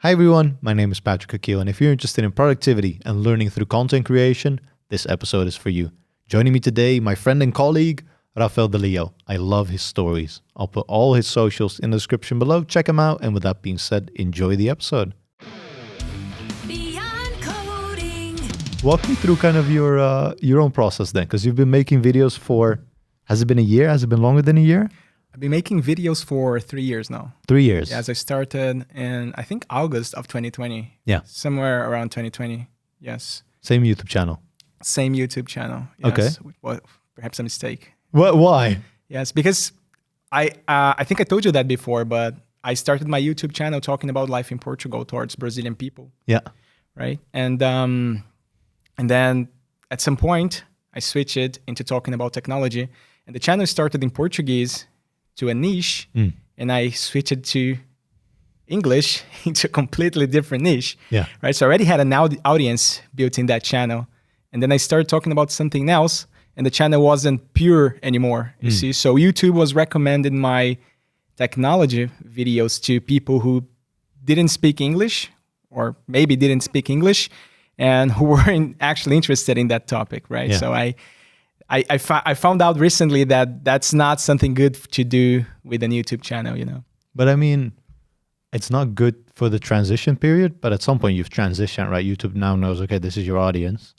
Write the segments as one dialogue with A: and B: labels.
A: Hi everyone, my name is Patrick Akil, and if you're interested in productivity and learning through content creation, this episode is for you. Joining me today, my friend and colleague, Raphael de Lio. I love his stories. I'll put all his socials in the description below. Check him out, and with that being said, enjoy the episode.
B: Beyond coding.
A: Walk me through kind of your own process then, because you've been making videos for, has it been a year? Has it been longer than a year?
C: I've been making videos for 3 years now.
A: 3 years.
C: Yes, I started in, I think, August of 2020.
A: Yeah.
C: Somewhere around 2020. Yes.
A: Same YouTube channel.
C: Same YouTube channel. Yes.
A: Okay.
C: Well, perhaps a mistake.
A: What? Why?
C: Yes, because I think I told you that before, but I started my YouTube channel talking about life in Portugal towards Brazilian people.
A: Yeah.
C: Right. And then at some point I switched it into talking about technology, and the channel started in Portuguese to a niche, and I switched it to English into a completely different niche.
A: Yeah.
C: Right. So I already had an audience built in that channel, and then I started talking about something else, and the channel wasn't pure anymore. You see, so YouTube was recommending my technology videos to people who didn't speak English, or maybe didn't speak English, and who weren't actually interested in that topic, right?
A: Yeah.
C: So I found out recently that that's not something good to do with an YouTube channel, you know.
A: But I mean, it's not good for the transition period, but at some point you've transitioned, right? YouTube now knows, okay, this is your audience,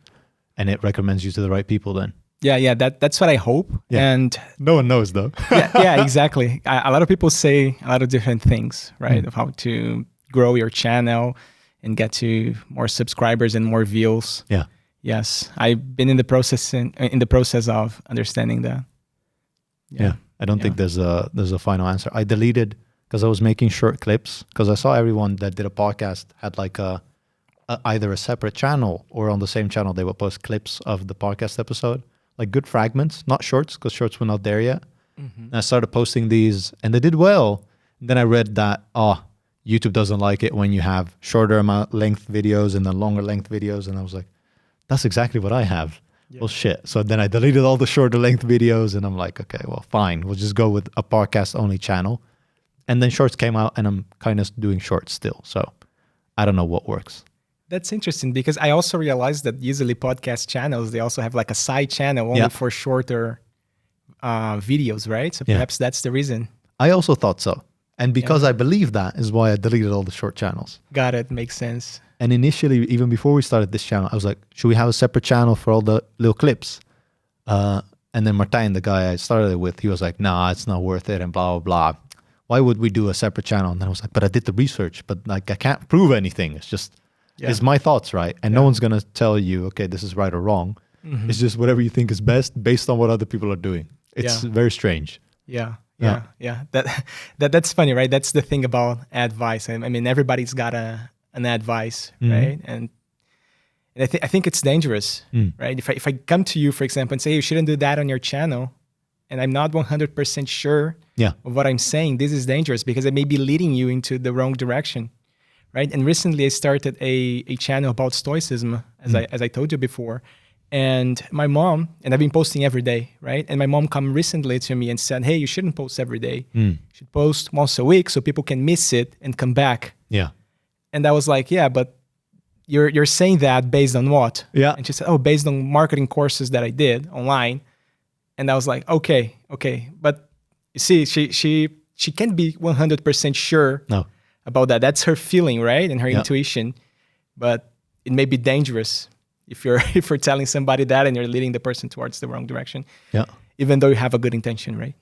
A: and it recommends you to the right people then.
C: Yeah, that's what I hope.
A: Yeah.
C: And
A: No one knows though.
C: yeah, exactly. A lot of people say a lot of different things, right? Of how to grow your channel and get to more subscribers and more views.
A: Yeah.
C: Yes, I've been in the process of understanding that.
A: Yeah. I don't think there's a final answer. I deleted because I was making short clips, because I saw everyone that did a podcast had like either a separate channel or on the same channel they would post clips of the podcast episode, like good fragments, not shorts, because shorts were not there yet. And I started posting these and they did well. And then I read that, YouTube doesn't like it when you have shorter length videos and then longer length videos. And I was like, that's exactly what I have. Yeah. Well, shit. So then I deleted all the shorter length videos and I'm like, okay, well, fine. We'll just go with a podcast only channel. And then shorts came out and I'm kind of doing shorts still. So I don't know what works.
C: That's interesting, because I also realized that usually podcast channels, they also have like a side channel only for shorter videos, right? So perhaps that's the reason.
A: I also thought so. And because I believe that is why I deleted all the short channels.
C: Got it. Makes sense.
A: And initially, even before we started this channel, I was like, should we have a separate channel for all the little clips? And then Martijn, the guy I started it with, he was like, nah, it's not worth it and blah, blah, blah. Why would we do a separate channel? And then I was like, but I did the research, but like I can't prove anything. It's just, it's my thoughts, right? And no one's going to tell you, okay, this is right or wrong. It's just whatever you think is best based on what other people are doing. It's very strange.
C: Yeah. That's funny, right? That's the thing about advice. I mean, everybody's got an advice, right? And I think it's dangerous, right? If I come to you, for example, and say you shouldn't do that on your channel, and I'm not 100% sure of what I'm saying, this is dangerous, because I may be leading you into the wrong direction, right? And recently I started a channel about stoicism, as I told you before. And my mom, and I've been posting every day, right? And my mom come recently to me and said, hey, you shouldn't post every day. You should post once a week so people can miss it and come back.
A: Yeah.
C: And I was like, yeah, but you're saying that based on what?
A: Yeah.
C: And she said, oh, based on marketing courses that I did online. And I was like, okay. But you see, she can't be 100% sure about that. That's her feeling, right? And her intuition. But it may be dangerous if you're telling somebody that and you're leading the person towards the wrong direction. Yeah. Even though you have a good intention, right?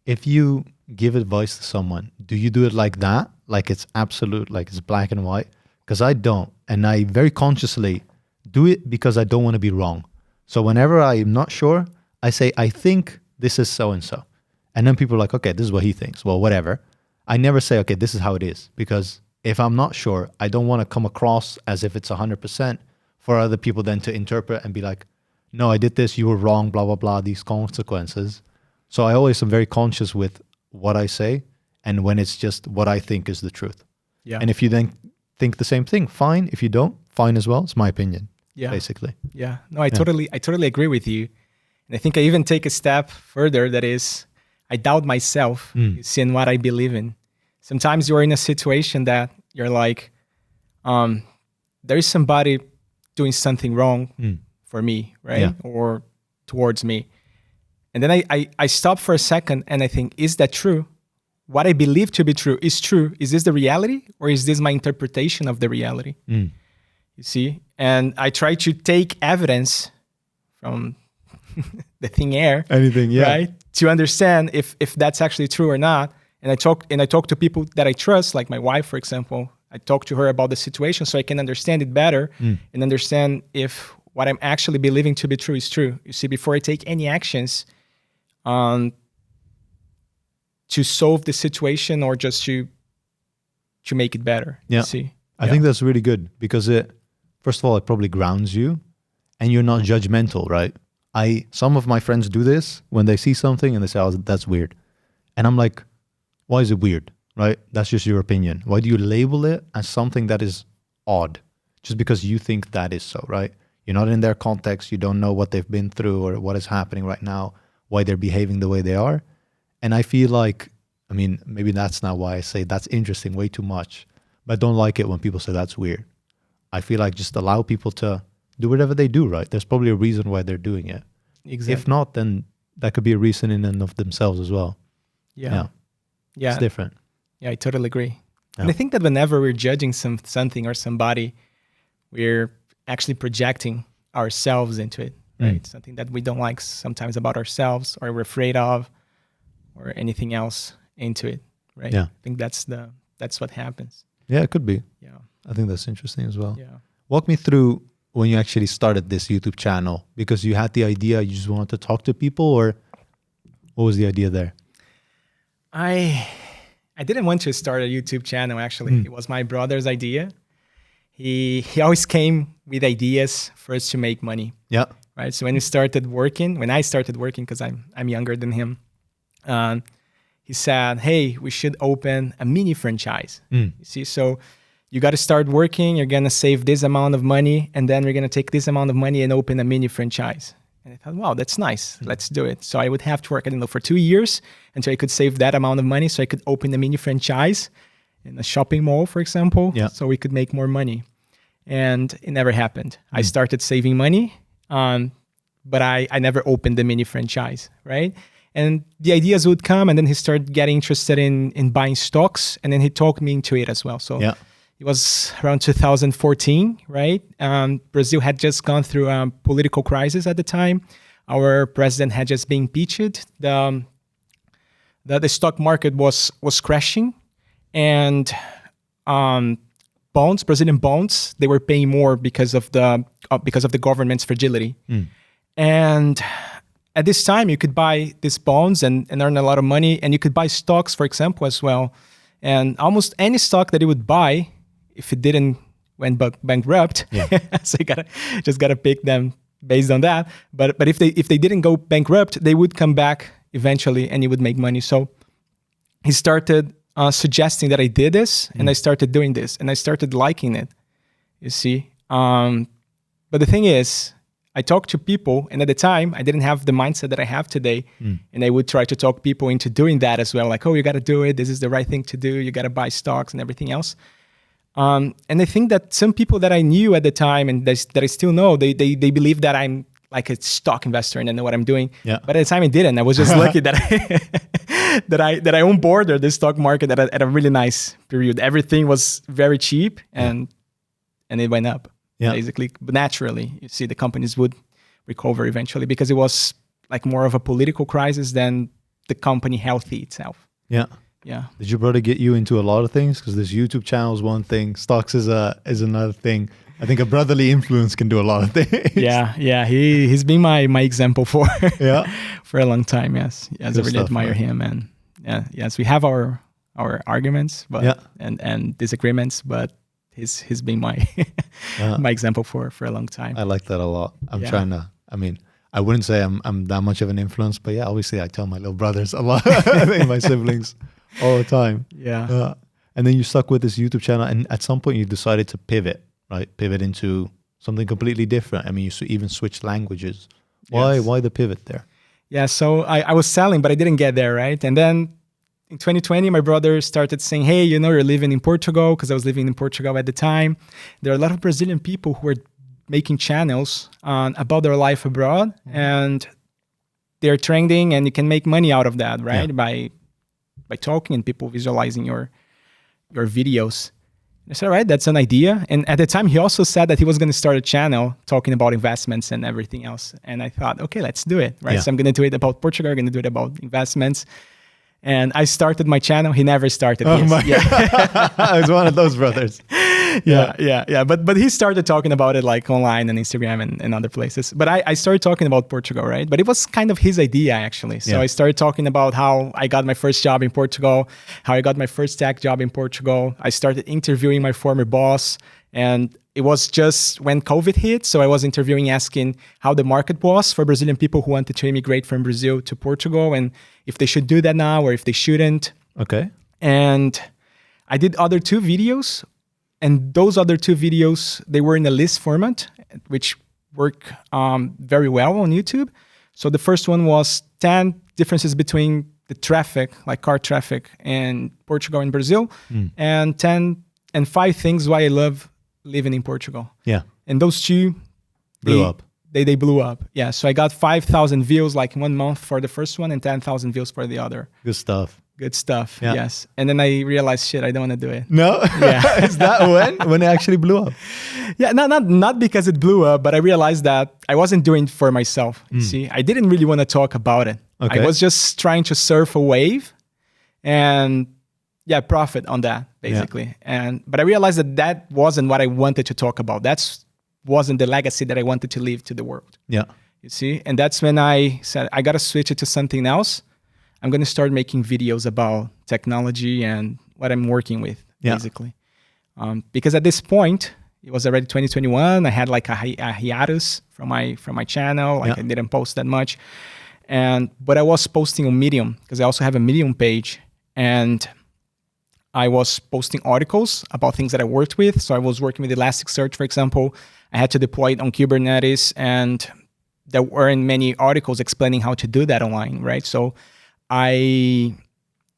A: If you give advice to someone, do you do it like that? Like it's absolute, like it's black and white? Because I don't. And I very consciously do it because I don't want to be wrong. So whenever I'm not sure, I say, I think this is so-and-so. And then people are like, okay, this is what he thinks. Well, whatever. I never say, okay, this is how it is. Because if I'm not sure, I don't want to come across as if it's 100% for other people then to interpret and be like, no, I did this, you were wrong, blah, blah, blah, these consequences. So I always am very conscious with what I say and when it's just what I think is the truth. Yeah. And if you then think the same thing, fine. If you don't, fine as well. It's my opinion, basically.
C: Yeah. No, I totally agree with you. And I think I even take a step further, that is, I doubt myself, seeing what I believe in. Sometimes you're in a situation that you're like, there is somebody doing something wrong for me, right?
A: Yeah.
C: Or towards me. And then I stop for a second and I think, is that true? What I believe to be true is true. Is this the reality, or is this my interpretation of the reality? You see? And I try to take evidence from the thin air,
A: Anything, yeah.
C: right? To understand if that's actually true or not. And I talk to people that I trust, like my wife, for example. I talk to her about the situation so I can understand it better and understand if what I'm actually believing to be true is true. You see, before I take any actions to solve the situation or just to make it better.
A: Yeah.
C: You see?
A: I think that's really good because first of all, it probably grounds you and you're not judgmental, right? Some of my friends do this when they see something and they say, oh, that's weird. And I'm like, why is it weird, right? That's just your opinion. Why do you label it as something that is odd just because you think that is so, right? You're not in their context. You don't know what they've been through or what is happening right now, why they're behaving the way they are. And I feel like, I mean, maybe that's not why I say that's interesting way too much, but I don't like it when people say that's weird. I feel like just allow people to do whatever they do, right? There's probably a reason why they're doing it.
C: Exactly.
A: If not, then that could be a reason in and of themselves as well.
C: Yeah.
A: It's different.
C: Yeah, I totally agree.
A: Yeah.
C: And I think that whenever we're judging something or somebody, we're actually projecting ourselves into it, right? Something that we don't like sometimes about ourselves or we're afraid of or anything else into it, right?
A: Yeah.
C: I think that's what happens.
A: Yeah, it could be.
C: Yeah.
A: I think that's interesting as well.
C: Yeah.
A: Walk me through when you actually started this YouTube channel, because you had the idea, you just wanted to talk to people, or what was the idea there?
C: I didn't want to start a YouTube channel, actually. It was my brother's idea. He always came with ideas for us to make money.
A: Yeah.
C: Right. So when I started working, because I'm younger than him, he said, hey, we should open a mini franchise. You see, so you got to start working, you're going to save this amount of money, and then we're going to take this amount of money and open a mini franchise. And I thought, wow, that's nice. Let's do it. So I would have to work, I don't know, for 2 years until I could save that amount of money so I could open a mini franchise in a shopping mall, for example, so we could make more money. And it never happened. I started saving money, but I never opened the mini franchise, right? And the ideas would come, and then he started getting interested in buying stocks, and then he talked me into it as well. So it was around 2014, right? Brazil had just gone through a political crisis at the time. Our president had just been impeached. The stock market was crashing, and Brazilian bonds, they were paying more because of the government's fragility. And at this time, you could buy these bonds and earn a lot of money, and you could buy stocks, for example, as well. And almost any stock that you would buy, if it didn't went bankrupt, so you gotta pick them based on that. But if they didn't go bankrupt, they would come back eventually, and you would make money. So he started suggesting that I did this, and I started doing this, and I started liking it. You see, but the thing is, I talked to people, and at the time, I didn't have the mindset that I have today. And I would try to talk people into doing that as well. Like, oh, you got to do it. This is the right thing to do. You got to buy stocks and everything else. And I think that some people that I knew at the time and that I still know, they believe that I'm like a stock investor and I know what I'm doing. Yeah. But at the time I didn't. I was just lucky that I onboarded the stock market at a really nice period. Everything was very cheap and it went up. Basically, but naturally, you see the companies would recover eventually because it was like more of a political crisis than the company healthy itself. Yeah.
A: Did your brother get you into a lot of things? Because this YouTube channel is one thing, stocks is another thing. I think a brotherly influence can do a lot of things.
C: Yeah. He's been my example for a long time. Yes, I really admire him, and yes, we have our arguments, but and disagreements, but he's been my my example for a long time.
A: I like that a lot. I'm trying to. I mean, I wouldn't say I'm that much of an influence, but obviously I tell my little brothers a lot. I think my siblings all the time. And then you stuck with this YouTube channel, and at some point you decided to pivot into something completely different. I mean, you even switched languages. Why the pivot there?
C: Yeah, so I was selling, but I didn't get there, right? And then in 2020, my brother started saying, hey, you're living in Portugal, because I was living in Portugal at the time. There are a lot of Brazilian people who are making channels about their life abroad, and they're trending, and you can make money out of that, right? By talking and people visualizing your videos. I said, all right, that's an idea. And at the time, he also said that he was going to start a channel talking about investments and everything else. And I thought, okay, let's do it, right? So I'm going to do it about Portugal. I'm going to do it about investments. And I started my channel. He never started his.
A: I was one of those brothers.
C: Yeah. But he started talking about it like online and Instagram and other places. But I started talking about Portugal, right? But it was kind of his idea, actually. So I started talking about how I got my first job in Portugal, how I got my first tech job in Portugal. I started interviewing my former boss. And it was just when COVID hit. So I was interviewing, asking how the market was for Brazilian people who wanted to immigrate from Brazil to Portugal, and if they should do that now or if they shouldn't.
A: Okay.
C: And I did other 2 videos. And those other 2 videos, they were in a list format, which work very well on YouTube. So the first one was 10 differences between the traffic, like car traffic in Portugal and Brazil, and 5 things why I love living in Portugal.
A: Yeah.
C: And those 2
A: blew up.
C: They blew up. Yeah. So I got 5,000 views like in 1 month for the first one and 10,000 views for the other.
A: Good stuff.
C: Good stuff. Yeah. Yes. And then I realized, shit, I don't want to do it.
A: No?
C: Yeah.
A: Is that when it actually blew up?
C: Yeah, not because it blew up, but I realized that I wasn't doing it for myself. You see, I didn't really want to talk about it.
A: Okay.
C: I was just trying to surf a wave and profit on that basically. But I realized that wasn't what I wanted to talk about. That wasn't the legacy that I wanted to leave to the world.
A: Yeah.
C: You see? And that's when I said, I got to switch it to something else. I'm going to start making videos about technology and what I'm working with, basically. Because at this point, it was already 2021. I had like a hiatus from my channel. Like I didn't post that much. But I was posting on Medium, because I also have a Medium page. And I was posting articles about things that I worked with. So I was working with Elasticsearch, for example. I had to deploy it on Kubernetes, and there weren't many articles explaining how to do that online, right? So I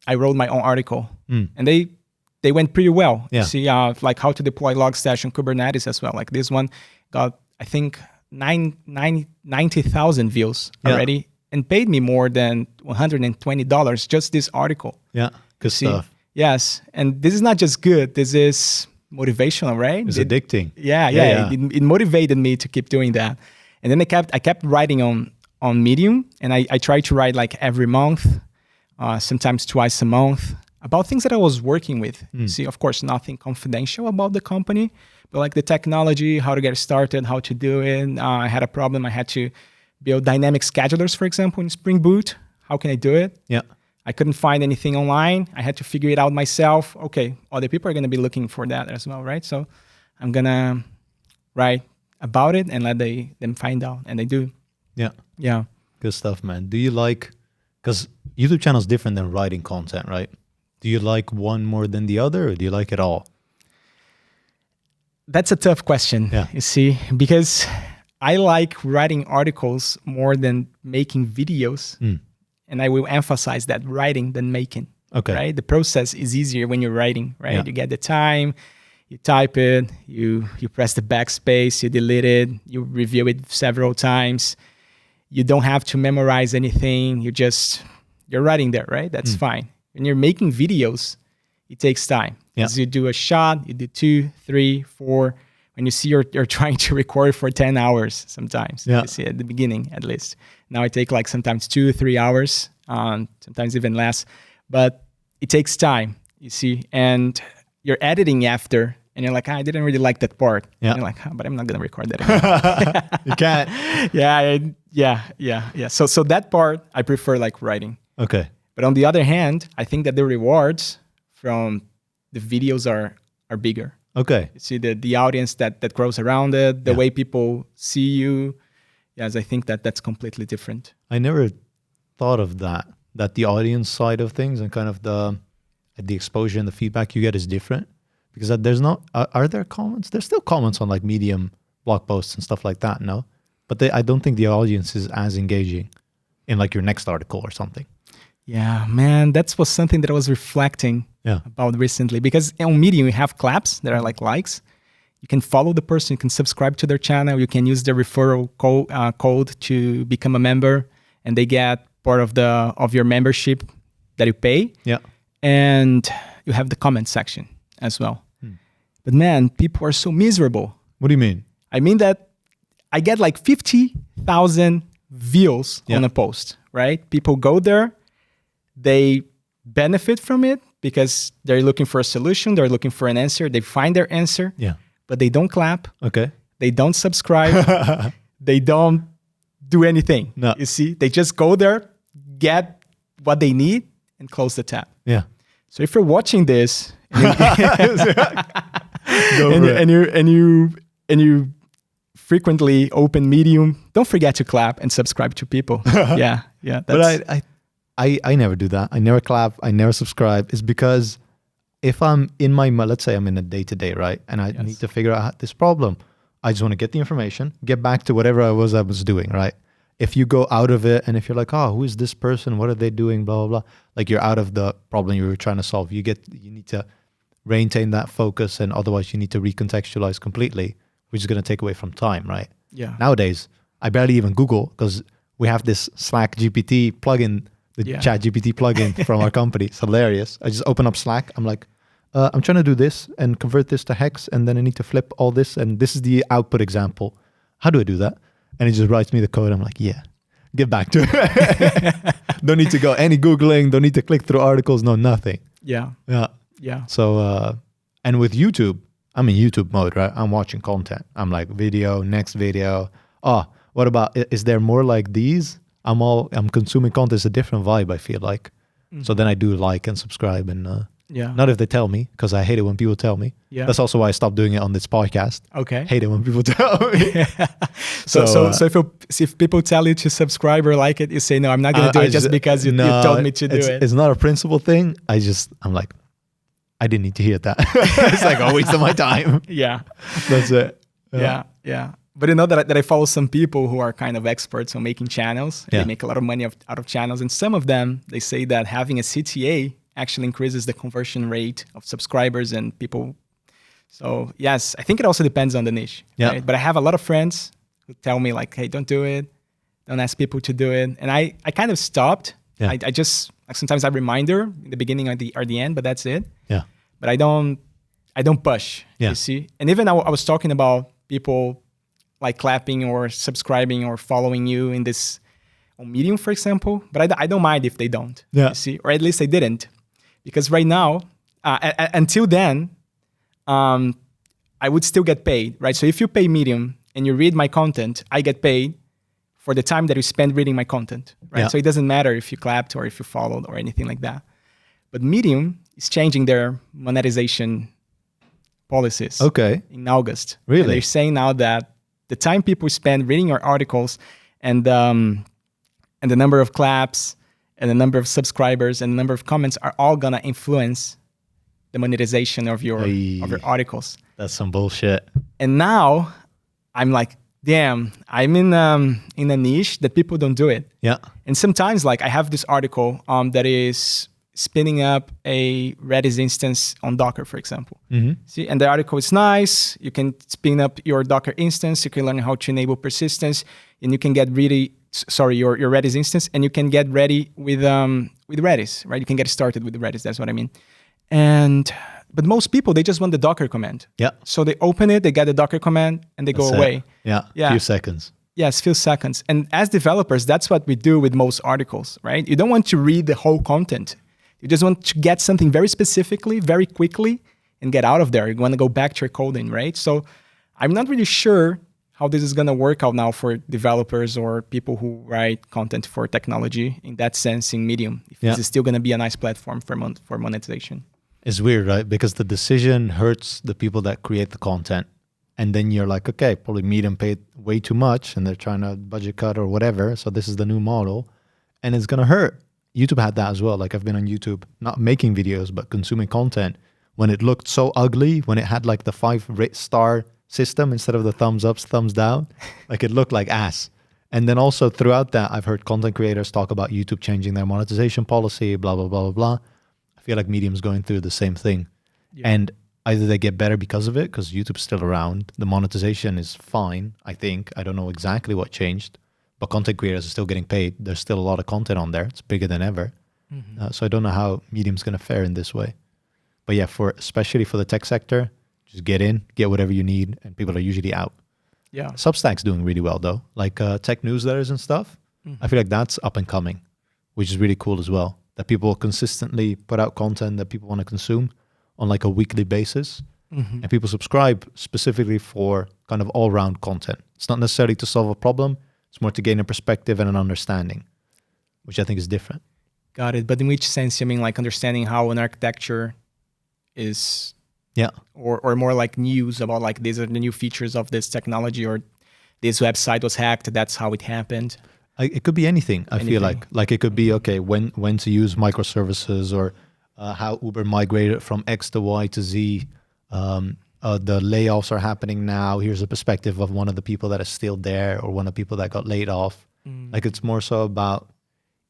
C: wrote my own article, and they went pretty well.
A: Yeah.
C: See, like how to deploy Logstash on Kubernetes as well. Like this one got, I think, 90,000 views already, and paid me more than $120 just this article.
A: Yeah, good stuff.
C: Yes, and this is not just good. This is motivational, right?
A: It's addicting.
C: Yeah. It motivated me to keep doing that. And then I kept writing on Medium, and I tried to write like every month, sometimes twice a month, about things that I was working with. See, of course, nothing confidential about the company, but like the technology, how to get started, how to do it. I had a problem. I had to build dynamic schedulers, for example, in Spring Boot. How can I do it?
A: Yeah.
C: I couldn't find anything online. I had to figure it out myself. Okay, other people are going to be looking for that as well, right? So I'm going to write about it and let them find out, and they do.
A: Yeah.
C: Yeah.
A: Good stuff, man. Do you like, because YouTube channel is different than writing content, right? Do you like one more than the other, or do you like it all?
C: That's a tough question, you see, because I like writing articles more than making videos. And I will emphasize that, writing than making. Okay. Right? The process is easier when you're writing, right? Yeah. You get the time, you type it, you press the backspace, you delete it, you review it several times. You don't have to memorize anything. You're writing there, right? That's fine. When you're making videos, it takes time. Because you do a shot, you do 2, 3, 4. When you see you're trying to record for 10 hours sometimes. You see at the beginning, at least. Now I take like sometimes 2 or 3 hours, sometimes even less. But it takes time, you see. And you're editing after, and you're like, I didn't really like that part. And you're like, but I'm not going to record that anymore.
A: You can't.
C: Yeah. So that part, I prefer like writing.
A: Okay.
C: But on the other hand, I think that the rewards from the videos are bigger.
A: Okay.
C: You see the audience that grows around it, the way people see you. Yes, I think that's completely different.
A: I never thought of that the audience side of things and kind of the exposure and the feedback you get is different, because there's not, are there comments? There's still comments on like Medium blog posts and stuff like that, no? But I don't think the audience is as engaging in like your next article or something.
C: Yeah, man, that was something that I was reflecting
A: Yeah.
C: about recently, because on Medium you have claps that are like likes. You can follow the person, you can subscribe to their channel, you can use their referral code to become a member, and they get part of your membership that you pay.
A: Yeah.
C: And you have the comment section as well. But man, people are so miserable.
A: What do you mean?
C: I mean that I get like 50,000 views
A: Yeah.
C: on a post, right? People go there, they benefit from it because they're looking for a solution, they're looking for an answer, they find their answer,
A: Yeah.
C: but they don't clap,
A: Okay.
C: they don't subscribe, they don't do anything.
A: No.
C: You see, they just go there, get what they need, and close the tab.
A: Yeah.
C: So if you're watching this
A: Go for it.
C: and you frequently open Medium, don't forget to clap and subscribe to people. Yeah.
A: But I never do that. I never clap. I never subscribe. It's because if I'm in let's say I'm in a day-to-day, right? And I need to figure out this problem. I just want to get the information, get back to whatever I was doing, right? If you go out of it and if you're like, oh, who is this person? What are they doing? Blah, blah, blah. Like you're out of the problem you were trying to solve. You need to maintain that focus, and otherwise you need to recontextualize completely, which is going to take away from time, right?
C: Yeah.
A: Nowadays, I barely even Google because we have this Slack GPT plugin, the Chat GPT plugin from our company. It's hilarious. I just open up Slack. I'm like, I'm trying to do this and convert this to hex, and then I need to flip all this, and this is the output example. How do I do that? And he just writes me the code. I'm like, yeah, get back to it. Don't need to go any Googling. Don't need to click through articles. No, nothing.
C: Yeah.
A: Yeah.
C: Yeah.
A: So, and with YouTube, I'm in YouTube mode, right? I'm watching content. I'm like video, next video. Oh, what about, is there more like these? I'm consuming content. It's a different vibe, I feel like. So then I do like and subscribe, and not if they tell me, because I hate it when people tell me.
C: Yeah.
A: That's also why I stopped doing it on this podcast.
C: Okay.
A: Hate it when people tell me.
C: So if people tell you to subscribe or like it, you say, no, I'm not going to do it just because you told me to do it.
A: It's not a principle thing. I'm like, I didn't need to hear that. It's like a waste of my time.
C: Yeah.
A: That's it.
C: Yeah. But you know that I follow some people who are kind of experts on making channels. And They make a lot of money out of channels. And some of them, they say that having a CTA actually increases the conversion rate of subscribers and people. So yes, I think it also depends on the niche.
A: Yeah.
C: Right? But I have a lot of friends who tell me like, hey, don't do it. Don't ask people to do it. And I kind of stopped.
A: Yeah.
C: I just, like sometimes I reminder in the beginning or the end, but that's it.
A: Yeah.
C: But I don't push,
A: Yeah.
C: you see? And even I was talking about people like clapping or subscribing or following you in this on Medium, for example. But I don't mind if they don't,
A: Yeah.
C: you see? Or at least I didn't. Because right now, until then, I would still get paid, right? So if you pay Medium and you read my content, I get paid for the time that you spend reading my content, right?
A: Yeah.
C: So it doesn't matter if you clapped or if you followed or anything like that. But Medium is changing their monetization policies in August.
A: Really?
C: And they're saying now that the time people spend reading your articles and the number of claps and the number of subscribers and the number of comments are all gonna influence the monetization of your articles.
A: That's some bullshit.
C: And now I'm like, damn, I'm in a niche that people don't do it.
A: Yeah.
C: And sometimes like I have this article that is spinning up a Redis instance on Docker, for example.
A: Mm-hmm.
C: See, and the article is nice. You can spin up your Docker instance. You can learn how to enable persistence, and you can get your Redis instance, and you can get ready with Redis, right? You can get started with Redis. That's what I mean. But most people, they just want the Docker command.
A: Yeah.
C: So they open it, they get the Docker command, and they go away.
A: Yeah.
C: Yeah.
A: Few seconds.
C: Yes, few seconds. And as developers, that's what we do with most articles, right? You don't want to read the whole content. You just want to get something very specifically, very quickly, and get out of there. You want to go back to your coding, right? So I'm not really sure how this is going to work out now for developers or people who write content for technology in that sense in Medium. If this is still going to be a nice platform for monetization.
A: It's weird, right? Because the decision hurts the people that create the content. And then you're like, okay, probably Medium paid way too much and they're trying to budget cut or whatever. So this is the new model. And it's going to hurt. YouTube had that as well. Like I've been on YouTube, not making videos, but consuming content when it looked so ugly, when it had like the 5-star system instead of the thumbs ups, thumbs down, like it looked like ass. And then also throughout that, I've heard content creators talk about YouTube changing their monetization policy, blah, blah, blah, blah, blah. I feel like Medium's going through the same thing. Yeah. And either they get better because of it, because YouTube's still around. The monetization is fine, I think. I don't know exactly what changed, but content creators are still getting paid. There's still a lot of content on there. It's bigger than ever. So I don't know how Medium's going to fare in this way. But yeah, especially for the tech sector, just get in, get whatever you need, and people are usually out.
C: Yeah.
A: Substack's doing really well though, like tech newsletters and stuff. I feel like that's up and coming, which is really cool as well. That people consistently put out content that people want to consume on like a weekly basis. And people subscribe specifically for kind of all-round content. It's not necessarily to solve a problem. It's more to gain a perspective and an understanding, which I think is different.
C: Got it. But in which sense you mean, like understanding how an architecture is...
A: Yeah.
C: Or more like news about like these are the new features of this technology, or this website was hacked, that's how it happened.
A: It could be anything. I feel like it could be, okay, when to use microservices, or how Uber migrated from X to Y to Z. The layoffs are happening now. Here's a perspective of one of the people that is still there, or one of the people that got laid off. Like it's more so about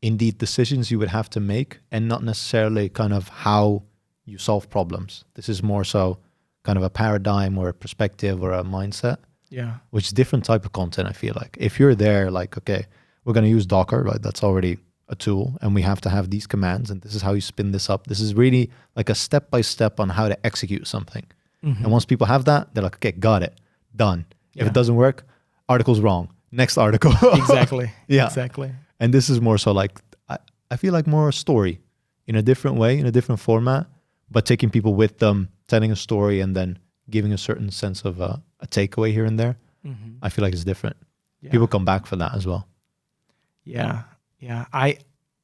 A: indeed decisions you would have to make, and not necessarily kind of how you solve problems. This is more so kind of a paradigm or a perspective or a mindset.
C: Yeah.
A: Which is different type of content, I feel like. If you're there, like, okay, we're going to use Docker, right? That's already a tool, and we have to have these commands, and this is how you spin this up. This is really like a step-by-step on how to execute something. And once people have that, they're like, okay, got it, done. If it doesn't work, article's wrong. Next article.
C: Exactly.
A: Yeah.
C: Exactly.
A: And this is more so like, I feel like more a story in a different way, in a different format, but taking people with them, telling a story, and then giving a certain sense of a takeaway here and there. I feel like it's different. Yeah. People come back for that as well.
C: Yeah. Yeah.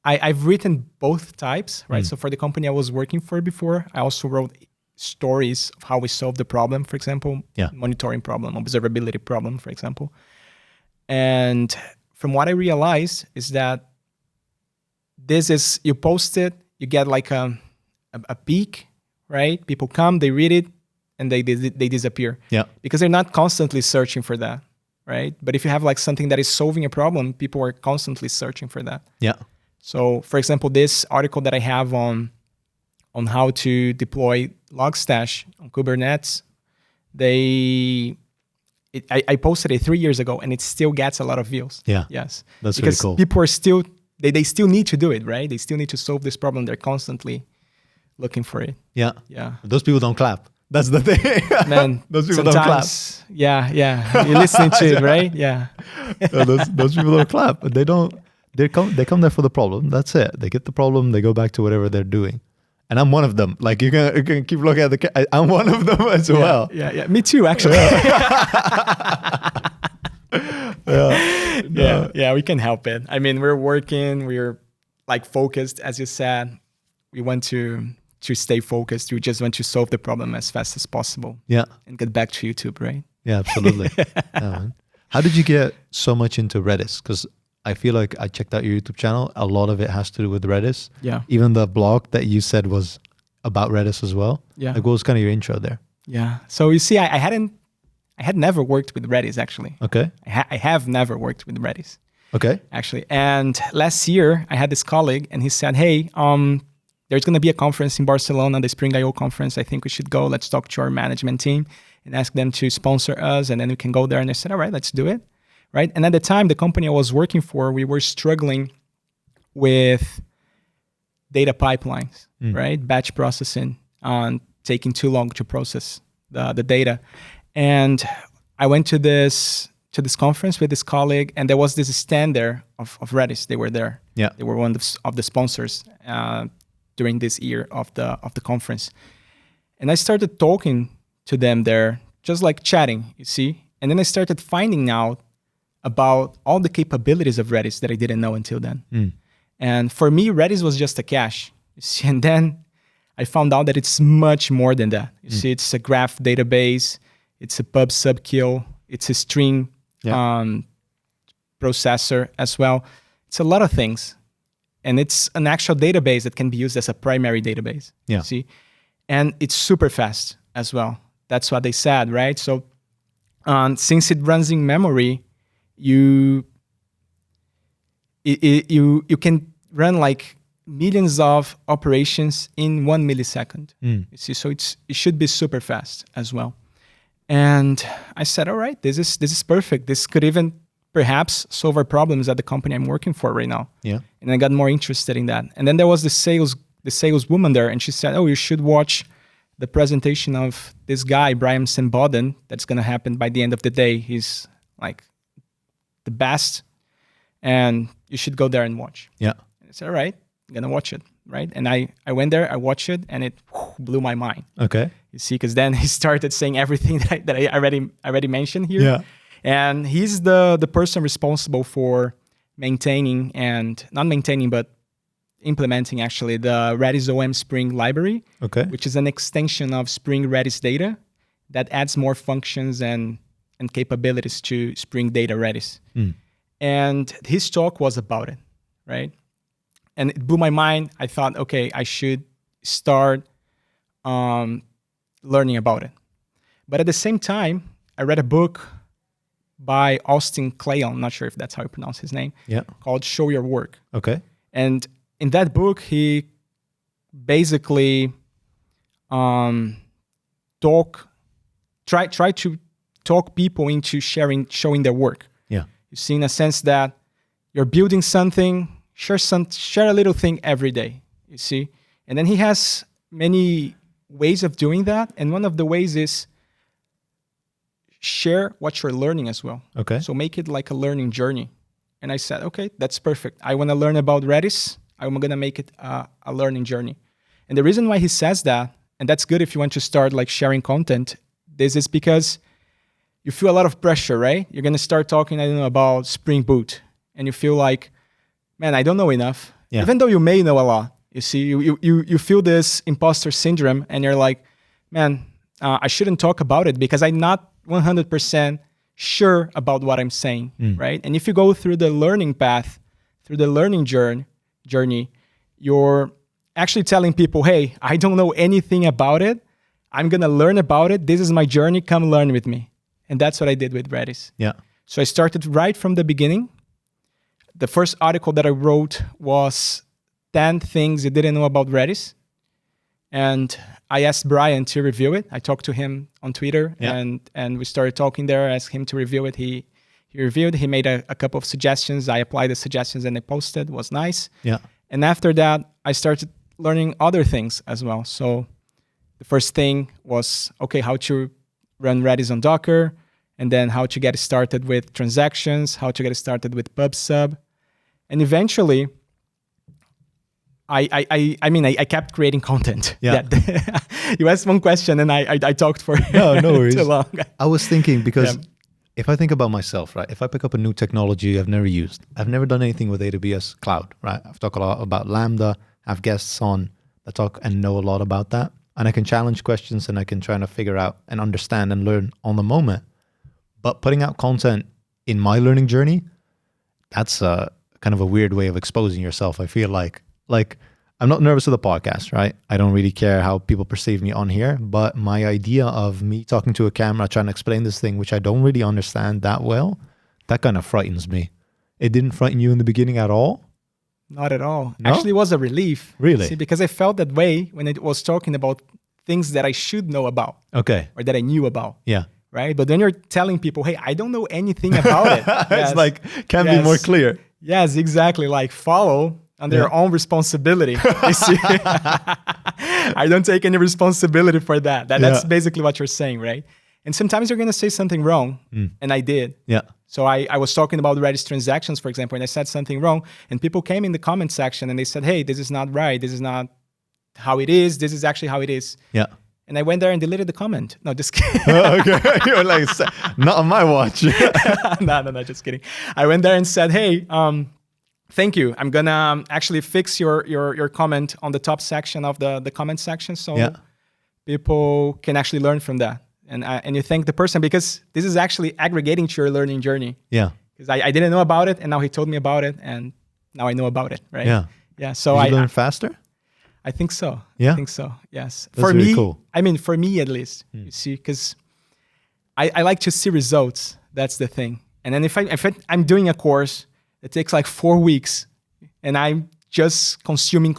C: I've written both types, right? So for the company I was working for before, I also wrote stories of how we solved the problem, for example, monitoring problem, observability problem, for example. And from what I realized is that this is, you post it, you get like a peak, right? People come, they read it, and they disappear.
A: Yeah.
C: Because they're not constantly searching for that, right? But if you have like something that is solving a problem, people are constantly searching for that.
A: Yeah.
C: So, for example, this article that I have on how to deploy Logstash on Kubernetes, I posted it 3 years ago, and it still gets a lot of views.
A: Yeah.
C: Yes.
A: That's
C: because
A: really cool.
C: People are still, they still need to do it, right? They still need to solve this problem. They're constantly looking for it.
A: Yeah.
C: Yeah.
A: Those people don't clap. That's the thing.
C: Man,
A: those people don't clap.
C: Yeah. You're listening to it, right? Yeah.
A: No, those people don't clap. They don't. They come there for the problem. That's it. They get the problem. They go back to whatever they're doing. And I'm one of them. Like you can keep looking at I'm one of them as well.
C: Yeah. Me too, actually. Yeah. We can help it. I mean, we're working. We're like focused, as you said. We want to stay focused. We just want to solve the problem as fast as possible.
A: Yeah.
C: And get back to YouTube, right?
A: Yeah, absolutely. How did you get so much into Redis? Because I feel like I checked out your YouTube channel. A lot of it has to do with Redis.
C: Yeah.
A: Even the blog that you said was about Redis as well.
C: Yeah.
A: Like, what was kind of your intro there?
C: Yeah. So you see, I had never worked with Redis, actually.
A: Okay.
C: I have never worked with Redis.
A: Okay.
C: Actually. And last year I had this colleague, and he said, hey, there's going to be a conference in Barcelona, the Spring I/O conference. I think we should go. Let's talk to our management team and ask them to sponsor us, and then we can go there. And I said, all right, let's do it. Right. And at the time, the company I was working for, we were struggling with data pipelines, right? Batch processing, taking too long to process the data. And I went to this conference with this colleague, and there was this stand there of Redis. They were there.
A: Yeah.
C: They were one of the sponsors during this year of the conference. And I started talking to them there, just like chatting, you see. And then I started finding out about all the capabilities of Redis that I didn't know until then. And for me, Redis was just a cache. You see, and then I found out that it's much more than that. You see, it's a graph database, it's a pub sub kill, it's a string processor as well. It's a lot of things. And it's an actual database that can be used as a primary database.
A: Yeah.
C: You see? And it's super fast as well. That's what they said, right? So since it runs in memory, you you can run like millions of operations in 1 millisecond. You see, so it should be super fast as well. And I said, all right, this is perfect. This could even perhaps solve our problems at the company I'm working for right now.
A: Yeah.
C: And I got more interested in that. And then there was the saleswoman there, and she said, oh, you should watch the presentation of this guy, Brian Semboden, that's going to happen by the end of the day. He's like the best, and you should go there and watch.
A: Yeah.
C: And I said, all right, I'm going to watch it, right? And I went there, I watched it, and it blew my mind.
A: Okay.
C: You see, because then he started saying everything that I already mentioned here.
A: Yeah.
C: And he's the person responsible for maintaining and not maintaining, but implementing actually the Redis OM Spring library,
A: Okay.
C: which is an extension of Spring Redis data that adds more functions and capabilities to Spring Data Redis. And his talk was about it, right? And it blew my mind. I thought, okay, I should start learning about it. But at the same time, I read a book by Austin Kleon, I'm not sure if that's how you pronounce his name, called Show Your Work.
A: Okay.
C: And in that book, he basically try to talk people into showing their work.
A: Yeah.
C: You see, in a sense that you're building something, share a little thing every day, you see? And then he has many ways of doing that. And one of the ways is share what you're learning as well.
A: Okay.
C: So make it like a learning journey. And I said, okay, that's perfect. I want to learn about Redis. I'm going to make it a learning journey. And the reason why he says that, and that's good if you want to start like sharing content, this is because you feel a lot of pressure, right? You're going to start talking, I don't know, about Spring Boot. And you feel like, man, I don't know enough.
A: Yeah.
C: Even though you may know a lot. You see, you feel this imposter syndrome and you're like, man, I shouldn't talk about it because I'm not 100% sure about what I'm saying, right? And if you go through the learning path, through the learning journey, you're actually telling people, hey, I don't know anything about it. I'm going to learn about it. This is my journey. Come learn with me. And that's what I did with Redis.
A: Yeah.
C: So I started right from the beginning. The first article that I wrote was 10 things you didn't know about Redis. And I asked Brian to review it. I talked to him on Twitter and we started talking there. I asked him to review it. He reviewed. He made a couple of suggestions. I applied the suggestions and I posted. It was nice.
A: Yeah.
C: And after that, I started learning other things as well. So the first thing was, okay, how to run Redis on Docker, and then how to get started with transactions, how to get started with PubSub. And eventually, I kept creating content.
A: Yeah.
C: You asked one question and I talked for
A: no worries.
C: too long.
A: I was thinking because if I think about myself, right? If I pick up a new technology I've never used, I've never done anything with AWS Cloud, right? I've talked a lot about Lambda. I have guests on that talk and know a lot about that. And I can challenge questions and I can try to figure out and understand and learn on the moment. But putting out content in my learning journey, that's kind of a weird way of exposing yourself. I feel like I'm not nervous of the podcast, right? I don't really care how people perceive me on here, but my idea of me talking to a camera, trying to explain this thing, which I don't really understand that well, that kind of frightens me. It didn't frighten you in the beginning at all?
C: Not at all.
A: No?
C: Actually, it was a relief.
A: Really?
C: See, because I felt that way when it was talking about things that I should know about.
A: Okay.
C: Or that I knew about.
A: Yeah.
C: Right? But then you're telling people, hey, I don't know anything about it.
A: It's like, can be more clear.
C: Yes, exactly. Like follow under your own responsibility. You see? I don't take any responsibility for that. That's basically what you're saying, right? And sometimes you're going to say something wrong. And I did.
A: Yeah.
C: So I was talking about Redis transactions, for example, and I said something wrong. And people came in the comment section and they said, hey, this is not right. This is not how it is. This is actually how it is.
A: Yeah.
C: And I went there and deleted the comment. No, just kidding.
A: Okay. You were like, not on my watch.
C: No, just kidding. I went there and said, hey, thank you. I'm going to actually fix your comment on the top section of the comment section so people can actually learn from that. And you thank the person because this is actually aggregating to your learning journey.
A: Yeah.
C: Because I didn't know about it and now he told me about it and now I know about it, right?
A: Yeah.
C: Yeah. So
A: Did you learn faster?
C: I think so.
A: Yeah?
C: I think so, yes.
A: That's really
C: me,
A: cool.
C: I mean, for me at least, you see, because I like to see results. That's the thing. And then if I'm doing a course, It takes like 4 weeks, and I'm just consuming,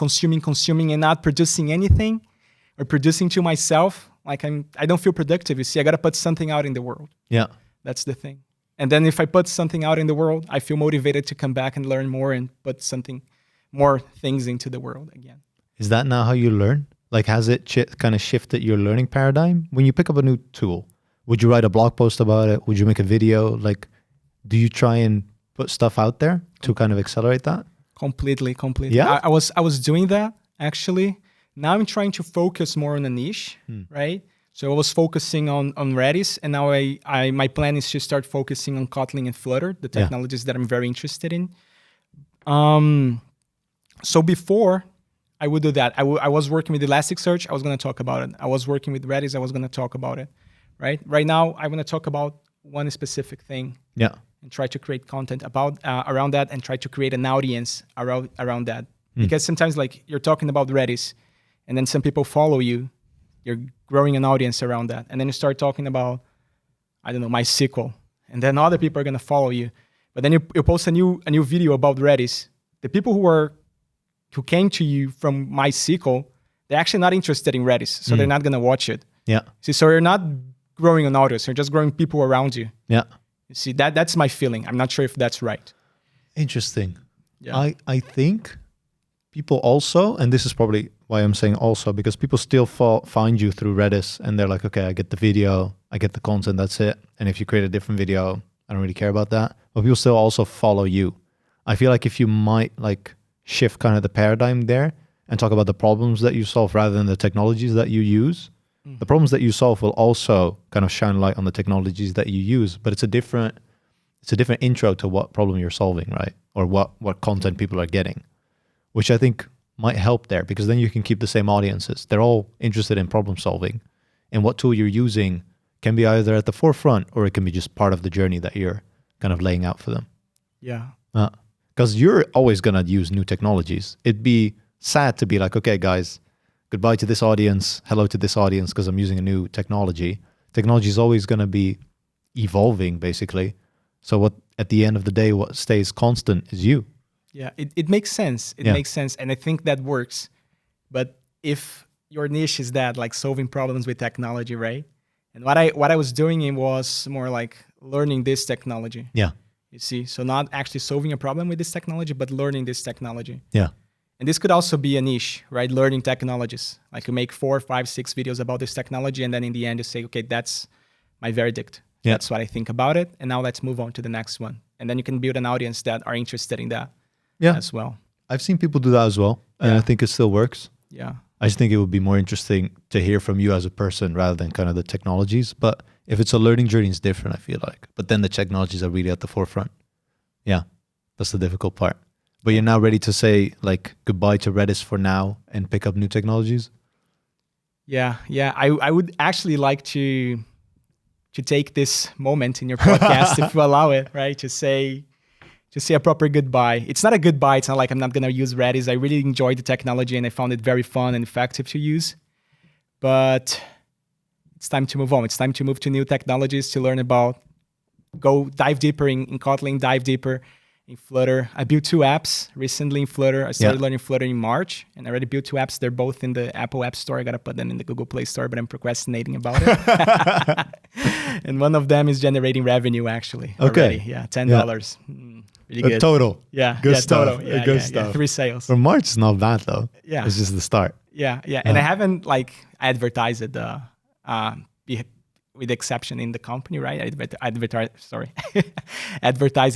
C: and not producing anything or producing to myself. Like I don't feel productive. You see, I got to put something out in the world.
A: Yeah.
C: That's the thing. And then if I put something out in the world, I feel motivated to come back and learn more and put more things into the world again.
A: Is that now how you learn? Like, has it kind of shifted your learning paradigm? When you pick up a new tool, would you write a blog post about it? Would you make a video? Like, do you try and put stuff out there to kind of accelerate that?
C: Completely.
A: Yeah.
C: I was doing that actually. Now I'm trying to focus more on a niche, right? So I was focusing on Redis, and now my plan is to start focusing on Kotlin and Flutter, the technologies that I'm very interested in. So before I would do that, I was working with Elasticsearch. I was going to talk about it. I was working with Redis. I was going to talk about it, right? Right now, I want to talk about one specific thing.
A: Yeah.
C: And try to create content about around that, and try to create an audience around that. Because sometimes, like, you're talking about Redis, and then some people follow you. You're growing an audience around that, and then you start talking about, I don't know, MySQL, and then other people are gonna follow you. But then you post a new video about Redis. The people who came to you from MySQL, they're actually not interested in Redis, so they're not gonna watch it.
A: Yeah.
C: See, so you're not growing an audience. You're just growing people around you.
A: Yeah.
C: You see, that's my feeling. I'm not sure if that's right.
A: Interesting.
C: Yeah.
A: I think people also, and this is probably why I'm saying also, because people still find you through Redis, and they're like, okay, I get the video, I get the content, that's it. And if you create a different video, I don't really care about that. But people still also follow you. I feel like if you might like shift kind of the paradigm there and talk about the problems that you solve rather than the technologies that you use, the problems that you solve will also kind of shine light on the technologies that you use, but it's a different intro to what problem you're solving, right? Or what content people are getting, which I think might help there, because then you can keep the same audiences. They're all interested in problem solving, and what tool you're using can be either at the forefront or it can be just part of the journey that you're kind of laying out for them.
C: Yeah.
A: Because you're always going to use new technologies. It'd be sad to be like, okay, guys, goodbye to this audience, hello to this audience, because I'm using a new technology. Technology is always going to be evolving, basically. So what at the end of the day, what stays constant is you.
C: Yeah, it makes sense. It makes sense. And I think that works. But if your niche is that, like solving problems with technology, right? And what I was doing was more like learning this technology.
A: Yeah.
C: You see? So not actually solving a problem with this technology, but learning this technology.
A: Yeah.
C: And this could also be a niche, right? Learning technologies. Like you make 4, 5, 6 videos about this technology, and then in the end you say, okay, that's my verdict. Yeah. That's what I think about it. And now let's move on to the next one. And then you can build an audience that are interested in that as well.
A: I've seen people do that as well. And I think it still works.
C: Yeah.
A: I just think it would be more interesting to hear from you as a person rather than kind of the technologies. But if it's a learning journey, it's different, I feel like. But then the technologies are really at the forefront. Yeah, that's the difficult part. But you're now ready to say like goodbye to Redis for now and pick up new technologies?
C: Yeah. I would actually like to take this moment in your podcast, if you allow it, right? To say a proper goodbye. It's not a goodbye. It's not like I'm not going to use Redis. I really enjoyed the technology and I found it very fun and effective to use. But it's time to move on. It's time to move to new technologies, to learn about, go dive deeper in Kotlin, dive deeper in Flutter. I built 2 apps recently in Flutter. I started learning Flutter in March, and I already built 2 apps. They're both in the Apple App Store. I got to put them in the Google Play Store, but I'm procrastinating about it. And one of them is generating revenue, actually.
A: Okay.
C: Already. Yeah, $10. Really good.
A: Total.
C: Yeah.
A: Good stuff.
C: Total. Yeah,
A: good stuff.
C: Yeah. 3 sales.
A: For March, it's not bad though.
C: Yeah.
A: It's just the start.
C: Yeah. And I haven't like advertised it, with exception in the company, right? Advertise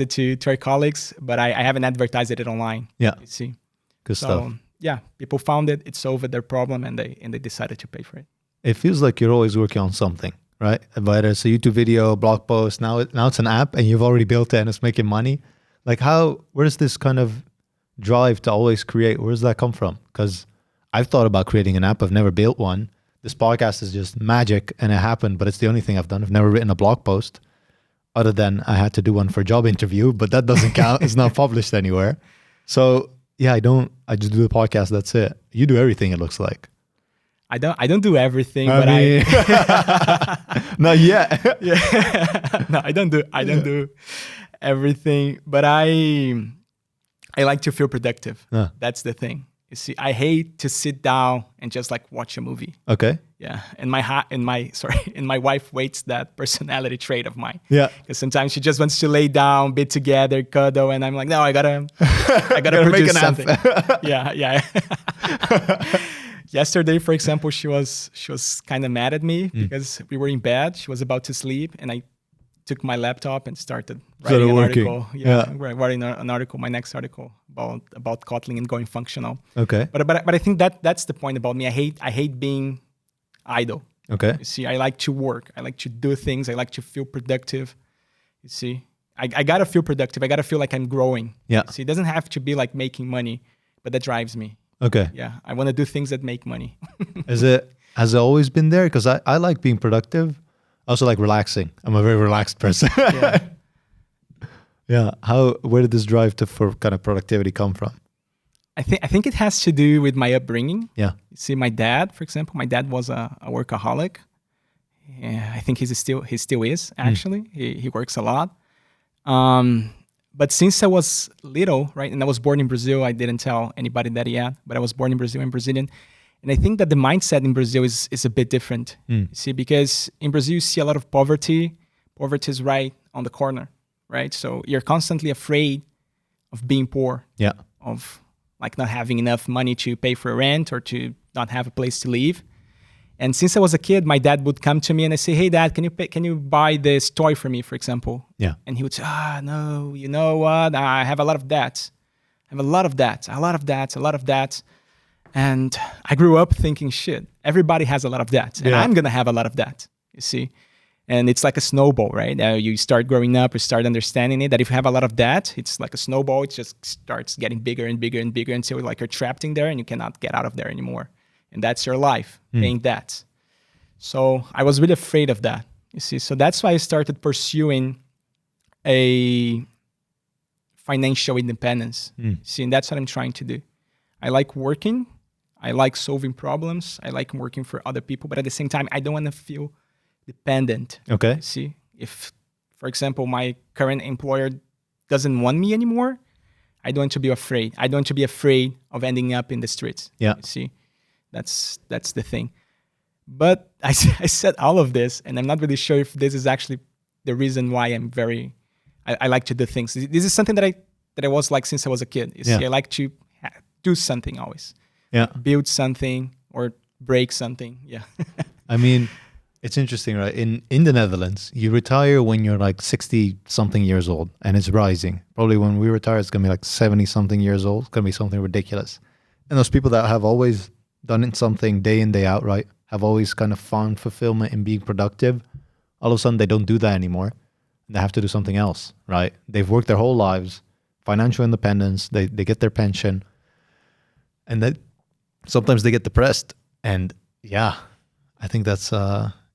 C: it to our colleagues, but I haven't advertised it online.
A: Yeah.
C: You see.
A: Good stuff.
C: Yeah, people found it, it solved their problem, and they decided to pay for it.
A: It feels like you're always working on something, right? Whether it's a YouTube video, blog post, now it's an app and you've already built it and it's making money. Like where's this kind of drive to always create? Where does that come from? Because I've thought about creating an app. I've never built one. This podcast is just magic and it happened, but it's the only thing I've done. I've never written a blog post other than I had to do one for a job interview, but that doesn't count. It's not published anywhere. So yeah, I just do the podcast. That's it. You do everything, it looks like.
C: I don't do everything,
A: I
C: but
A: mean, not yet.
C: Yeah. No, I don't do everything, but I I like to feel productive.
A: Yeah.
C: That's the thing. You see, I hate to sit down and just like watch a movie.
A: Okay.
C: Yeah, and my wife waits that personality trait of mine.
A: Yeah.
C: Because sometimes she just wants to lay down, be together, cuddle, and I'm like, no, I gotta
A: Gotta
C: produce
A: make an
C: something. Yeah. Yesterday, for example, she was kind of mad at me because we were in bed. She was about to sleep, and I took my laptop and started writing an article. Writing an article, my next article about Kotlin and going functional.
A: Okay.
C: But I think that's the point about me. I hate being idle.
A: Okay.
C: You see, I like to work. I like to do things. I like to feel productive. You see, I gotta feel productive. I gotta feel like I'm growing.
A: Yeah.
C: See, it doesn't have to be like making money, but that drives me.
A: Okay.
C: Yeah, I want to do things that make money.
A: Has it always been there? Because I like being productive. I also like relaxing. I'm a very relaxed person.
C: Yeah.
A: Yeah. Where did this drive for kind of productivity come from?
C: I think it has to do with my upbringing.
A: Yeah.
C: You see, my dad, for example, my dad was a workaholic. Yeah, I think he still is actually. He works a lot. But since I was little, right, and I was born in Brazil, I didn't tell anybody that yet, but I was born in Brazil and Brazilian. And I think that the mindset in Brazil is a bit different. You see, because in Brazil, you see a lot of poverty. Poverty is right on the corner, right? So you're constantly afraid of being poor.
A: Yeah.
C: Of like not having enough money to pay for rent or to not have a place to live. And since I was a kid, my dad would come to me and I say, "Hey, Dad, can you buy this toy for me, for example?"
A: Yeah.
C: And he would say, no, you know what? I have a lot of debt. I have a lot of debt. And I grew up thinking, shit, everybody has a lot of debt. And I'm going to have a lot of debt, you see? And it's like a snowball, right? You start growing up, you start understanding it, that if you have a lot of debt, it's like a snowball. It just starts getting bigger and bigger and bigger until like you're trapped in there and you cannot get out of there anymore. And that's your life, paying debt. So I was really afraid of that, you see? So that's why I started pursuing a financial independence. See, and that's what I'm trying to do. I like working. I like solving problems. I like working for other people. But at the same time, I don't want to feel dependent.
A: Okay.
C: See, if, for example, my current employer doesn't want me anymore, I don't want to be afraid. I don't want to be afraid of ending up in the streets.
A: Yeah.
C: You see, that's the thing. But I said all of this, and I'm not really sure if this is actually the reason why I like to do things. This is something that I was like since I was a kid. You see, I like to do something always.
A: Yeah.
C: Build something or break something. Yeah.
A: I mean, it's interesting, right? In the Netherlands, you retire when you're like 60-something years old, and it's rising. Probably when we retire, it's going to be like 70-something years old. It's going to be something ridiculous. And those people that have always done it something day in, day out, right? Have always kind of found fulfillment in being productive. All of a sudden, they don't do that anymore. They have to do something else, right? They've worked their whole lives, financial independence, they get their pension, and that sometimes they get depressed. And yeah, I think that's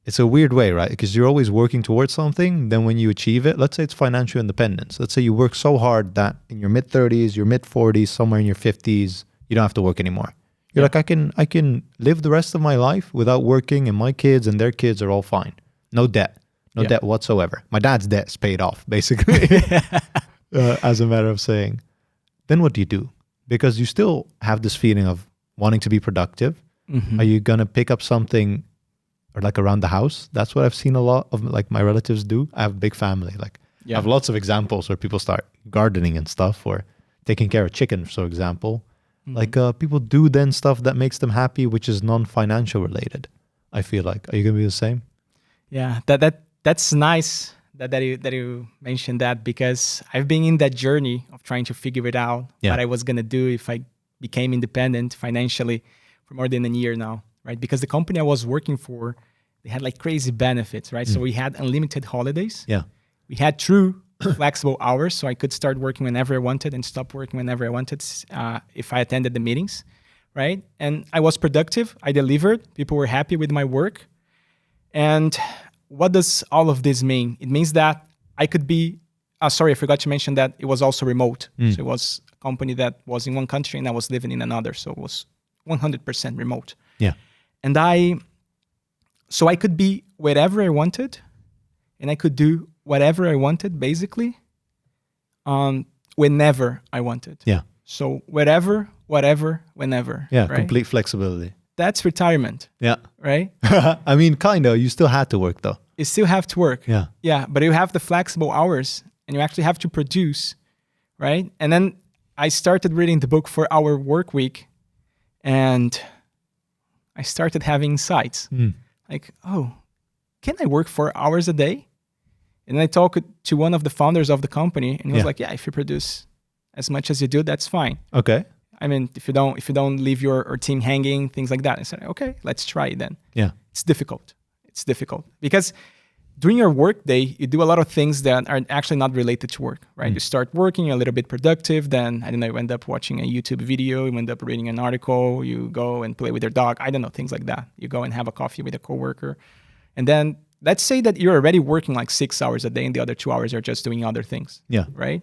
A: it's a weird way, right? Because you're always working towards something. Then when you achieve it, let's say it's financial independence. Let's say you work so hard that in your mid-30s, your mid-40s, somewhere in your 50s, you don't have to work anymore. You're like, I can live the rest of my life without working, and my kids and their kids are all fine. No debt. No debt whatsoever. My dad's debt is paid off, basically, as a matter of saying. Then what do you do? Because you still have this feeling of wanting to be productive. Mm-hmm. Are you going to pick up something or like around the house? That's what I've seen a lot of like my relatives do. I have a big family. Like I have lots of examples where people start gardening and stuff, or taking care of chickens, for example. Mm-hmm. Like people do then stuff that makes them happy, which is non-financial related. I feel like. Are you going to be the same?
C: Yeah, that's nice that you mentioned that, because I've been in that journey of trying to figure it out, what I was going to do if I became independent financially for more than a year now, right? Because the company I was working for, they had like crazy benefits, right? So we had unlimited holidays. Yeah. We had true flexible hours, so I could start working whenever I wanted and stop working whenever I wanted if I attended the meetings, right? And I was productive. I delivered. People were happy with my work. And what does all of this mean? It means that I could be, sorry, I forgot to mention that it was also remote. So it was a company that was in one country and I was living in another. So it was 100% remote. Yeah. And I could be wherever I wanted, and I could do whatever I wanted, basically, whenever I wanted.
A: Yeah.
C: So wherever, whatever, whenever.
A: Yeah.
C: Right?
A: Complete flexibility.
C: That's retirement,
A: Yeah.
C: right?
A: I mean, kind of. You still had to work though.
C: You still have to work.
A: Yeah.
C: Yeah, but you have the flexible hours and you actually have to produce, right? And then I started reading the book for our Workweek and I started having insights. Like, oh, can I work 4 hours a day? And I talked to one of the founders of the company and he was like, yeah, if you produce as much as you do, that's fine.
A: Okay.
C: I mean, if you don't leave your team hanging, things like that. I said, okay, let's try it then.
A: Yeah.
C: It's difficult. It's difficult because during your work day, you do a lot of things that are actually not related to work, right? You start working, you're a little bit productive. Then, I don't know, you end up watching a YouTube video, you end up reading an article, you go and play with your dog. I don't know, things like that. You go and have a coffee with a coworker. And then let's say that you're already working like 6 hours a day and the other 2 hours are just doing other things.
A: Yeah.
C: Right?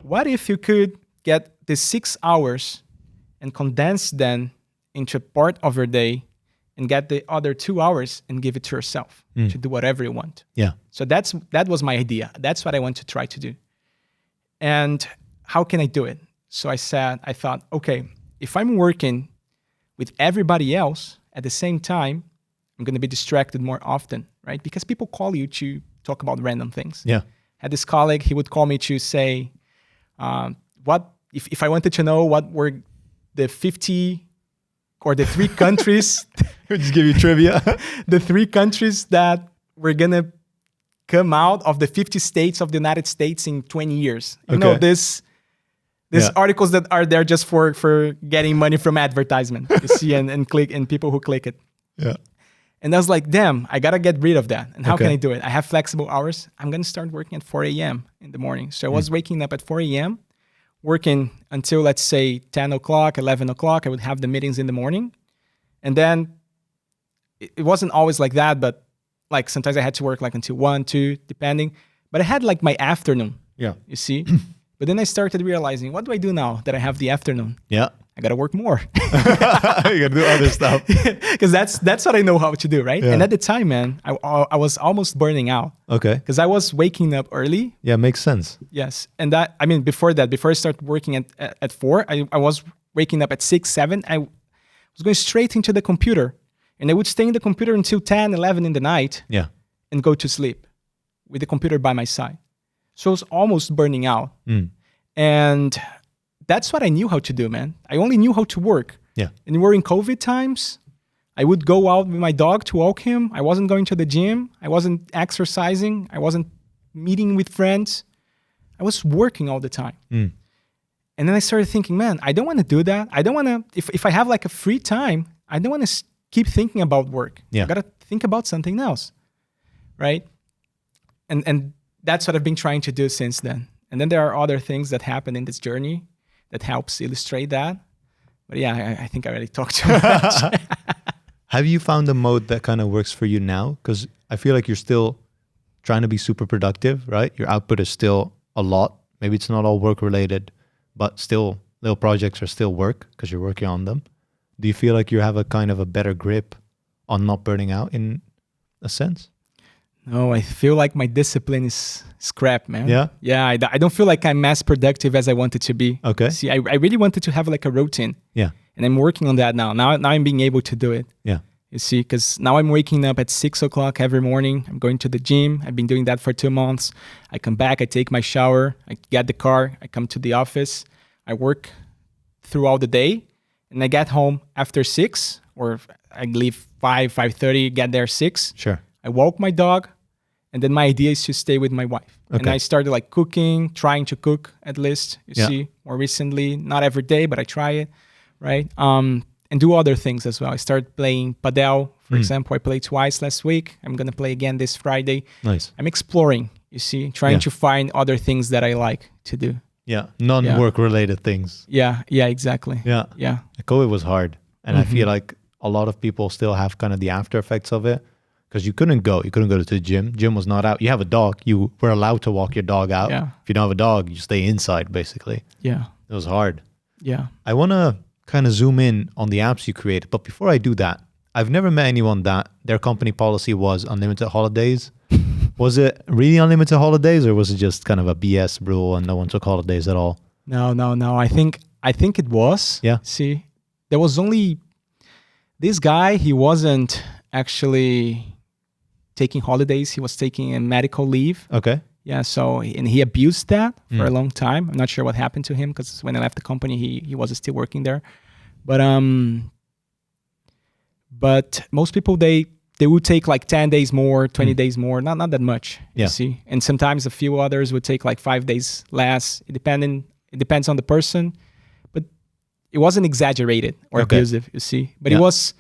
C: What if you could get the 6 hours and condense them into a part of your day and get the other 2 hours and give it to yourself to do whatever you want.
A: Yeah.
C: So that was my idea. That's what I want to try to do. And how can I do it? So I thought, okay, if I'm working with everybody else at the same time, I'm going to be distracted more often, right? Because people call you to talk about random things.
A: Yeah.
C: I had this colleague, he would call me to say, if I wanted to know what were the 50 or the 3 countries.
A: Just give you trivia.
C: The 3 countries that were going to come out of the 50 states of the United States in 20 years. You know, these articles that are there just for getting money from advertisement, you see, and click, and people who click it.
A: Yeah.
C: And I was like, damn, I got to get rid of that. And how can I do it? I have flexible hours. I'm going to start working at 4 a.m. in the morning. So I was waking up at 4 a.m., working until, let's say, 10 o'clock, 11 o'clock. I would have the meetings in the morning. And then it wasn't always like that, but like sometimes I had to work like until 1, 2, depending. But I had like my afternoon, you see? But then I started realizing, what do I do now that I have the afternoon?
A: Yeah.
C: I got to work more.
A: You got to do other stuff.
C: Because that's what I know how to do, right? Yeah. And at the time, man, I was almost burning out.
A: Okay.
C: Because I was waking up early.
A: Yeah, makes sense.
C: Yes. And before I started working at 4, I was waking up at 6, 7. I was going straight into the computer. And I would stay in the computer until 10, 11 in the night.
A: Yeah.
C: And go to sleep with the computer by my side. So I was almost burning out. And that's what I knew how to do, man. I only knew how to work.
A: Yeah.
C: And we're in COVID times. I would go out with my dog to walk him. I wasn't going to the gym. I wasn't exercising. I wasn't meeting with friends. I was working all the time. And then I started thinking, man, I don't want to do that. I don't want to, if I have like a free time, I don't want to keep thinking about work.
A: Yeah.
C: I got to think about something else, right? And that's what I've been trying to do since then. And then there are other things that happen in this journey that helps illustrate that. But yeah, I think I already talked too much.
A: Have you found a mode that kind of works for you now? Because I feel like you're still trying to be super productive, right? Your output is still a lot. Maybe it's not all work related, but still little projects are still work because you're working on them. Do you feel like you have a kind of a better grip on not burning out in a sense?
C: No, I feel like my discipline is crap, man.
A: Yeah?
C: Yeah, I don't feel like I'm as productive as I wanted to be.
A: Okay.
C: See, I really wanted to have like a routine. Yeah. And I'm working on that now. Now I'm being able to do it. Yeah. You see, because now I'm waking up at 6 o'clock every morning. I'm going to the gym. I've been doing that for 2 months. I come back, I take my shower, I get the car, I come to the office. I work throughout the day, and I get home after 6, or I leave 5:30, get there 6.
A: Sure.
C: I walk my dog, and then my idea is to stay with my wife. Okay. And I started like cooking, trying to cook at least, you see, more recently. Not every day, but I try it, right? And do other things as well. I started playing padel, for example. I played twice last week. I'm going to play again this Friday.
A: Nice.
C: I'm exploring, you see, trying to find other things that I like to do.
A: Yeah, non-work related things.
C: Yeah, exactly.
A: Yeah. COVID was hard. And I feel like a lot of people still have kind of the after effects of it. Because you couldn't go to the gym. Gym was not out. You have a dog. You were allowed to walk your dog out. Yeah. If you don't have a dog, you stay inside, basically. Yeah. It was hard. Yeah. I want to kind of zoom in on the apps you created. But before I do that, I've never met anyone that their company policy was unlimited holidays. Was it really unlimited holidays, or was it just kind of a BS rule and no one took holidays at all?
C: No. I think it was.
A: Yeah.
C: See, there was only this guy. He wasn't actually taking holidays. He was taking a medical leave.
A: Okay.
C: Yeah. So and he abused that for a long time. I'm not sure what happened to him because when I left the company, he was still working there. But most people they would take like 10 days more, 20 days more, not that much.
A: Yeah.
C: You see, and sometimes a few others would take like 5 days less. It depends on the person, but it wasn't exaggerated or abusive. You see, but it was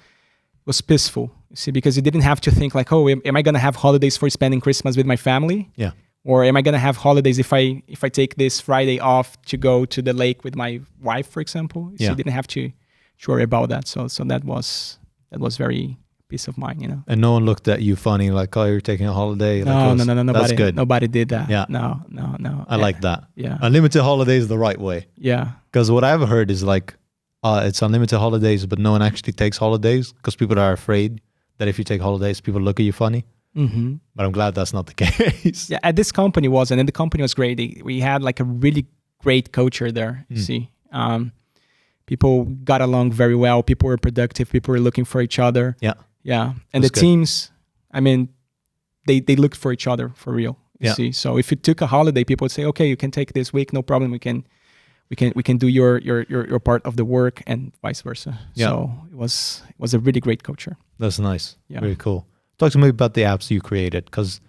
C: peaceful. You see, because you didn't have to think like, oh, am I gonna have holidays for spending Christmas with my family?
A: Yeah.
C: Or am I gonna have holidays if I take this Friday off to go to the lake with my wife, for example? So you didn't have to worry about that. So that was very peace of mind, you know.
A: And no one looked at you funny, like, oh, you're taking a holiday.
C: No, nobody.
A: That's good.
C: Nobody did that.
A: Yeah.
C: No.
A: I like that.
C: Yeah.
A: Unlimited holidays the right way.
C: Yeah.
A: Because what I've heard is like, it's unlimited holidays, but no one actually takes holidays because people are afraid that if you take holidays, people look at you funny.
C: Mm-hmm.
A: But I'm glad that's not the case.
C: Yeah, at this company wasn't, and the company was great. We had like a really great culture there. You see, people got along very well. People were productive. People were looking for each other.
A: Yeah.
C: And
A: That's
C: the teams, I mean, they looked for each other for real. You see, so if you took a holiday, people would say, okay, you can take this week, no problem. We can do your part of the work, and vice versa.
A: Yeah.
C: So it was a really great culture.
A: That's nice.
C: Yeah.
A: Very cool. Talk to me about the apps you created, because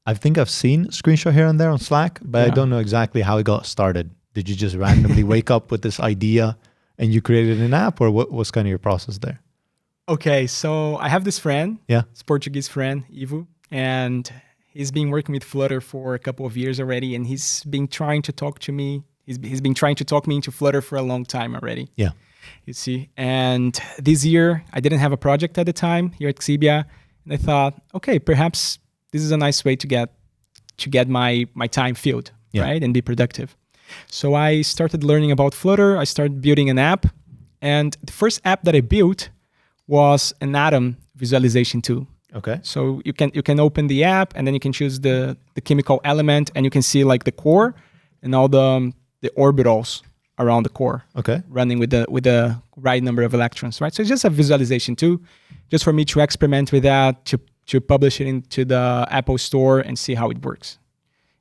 A: I think I've seen screenshot here and there on Slack, but I don't know exactly how it got started. Did you just randomly wake up with this idea and you created an app, or what was kind of your process there?
C: Okay, so I have this friend,
A: Yeah.
C: this Portuguese friend, Ivo, and he's been working with Flutter for a couple of years already, and he's been trying to talk to me. He's been trying to talk me into Flutter for a long time already.
A: Yeah.
C: You see, and this year I didn't have a project at the time here at Xibia, and I thought, okay, perhaps this is a nice way to get my time filled, right, and be productive. So I started learning about Flutter. I started building an app, and the first app that I built was an atom visualization tool.
A: Okay.
C: So you can open the app, and then you can choose the chemical element, and you can see like the core and all the orbitals around the core.
A: Okay.
C: Running with the right number of electrons, right? So it's just a visualization tool, just for me to experiment with that, to publish it into the Apple Store and see how it works.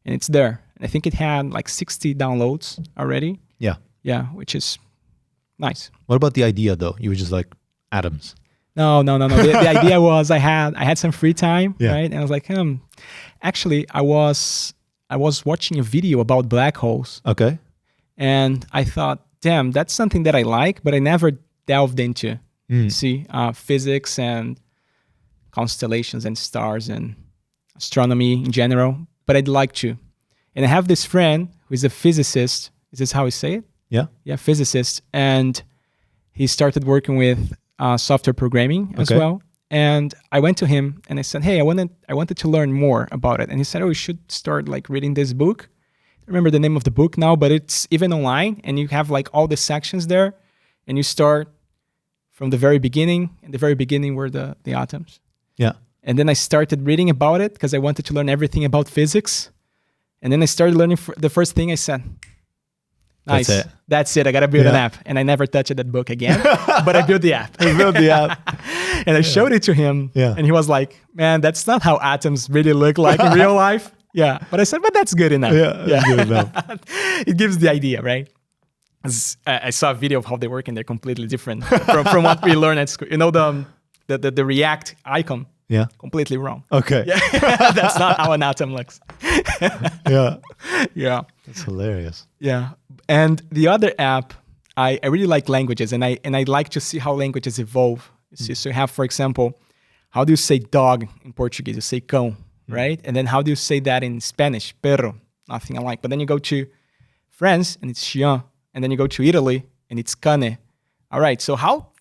C: And it's there. And I think it had like 60 downloads already.
A: Yeah.
C: Yeah, which is nice.
A: What about the idea though? You were just like atoms.
C: No. The idea was I had some free time, right? And I was like, actually I was watching a video about black holes.
A: Okay.
C: And I thought, damn, that's something that I like, but I never delved into. See, physics and constellations and stars and astronomy in general, but I'd like to. And I have this friend who is a physicist. Is this how we say it?
A: Yeah.
C: Yeah, physicist. And he started working with software programming as well. And I went to him and I said, hey, I wanted to learn more about it. And he said, oh, you should start like reading this book. I remember the name of the book now, but it's even online, and you have like all the sections there, and you start from the very beginning, and the very beginning were the atoms.
A: Yeah.
C: And then I started reading about it because I wanted to learn everything about physics. And then I started learning the first thing I said, nice. That's it. I got to build an app. And I never touched that book again, but I built the app.
A: You built the app.
C: And I showed it to him. Yeah. And he was like, man, that's not how atoms really look like in real life. Yeah. But I said, but that's good enough.
A: Yeah. Good enough.
C: It gives the idea, right? I saw a video of how they work, and they're completely different from what we learn at school. You know, the React icon. Yeah. Completely wrong.
A: Okay.
C: Yeah. That's not how an atom looks.
A: Yeah.
C: Yeah.
A: That's hilarious.
C: Yeah. And the other app, I really like languages, and I like to see how languages evolve. So you have, for example, how do you say dog in Portuguese? You say cão, right? And then how do you say that in Spanish? Perro. Nothing alike. But then you go to France and it's chien. And then you go to Italy and it's cane. All right. So how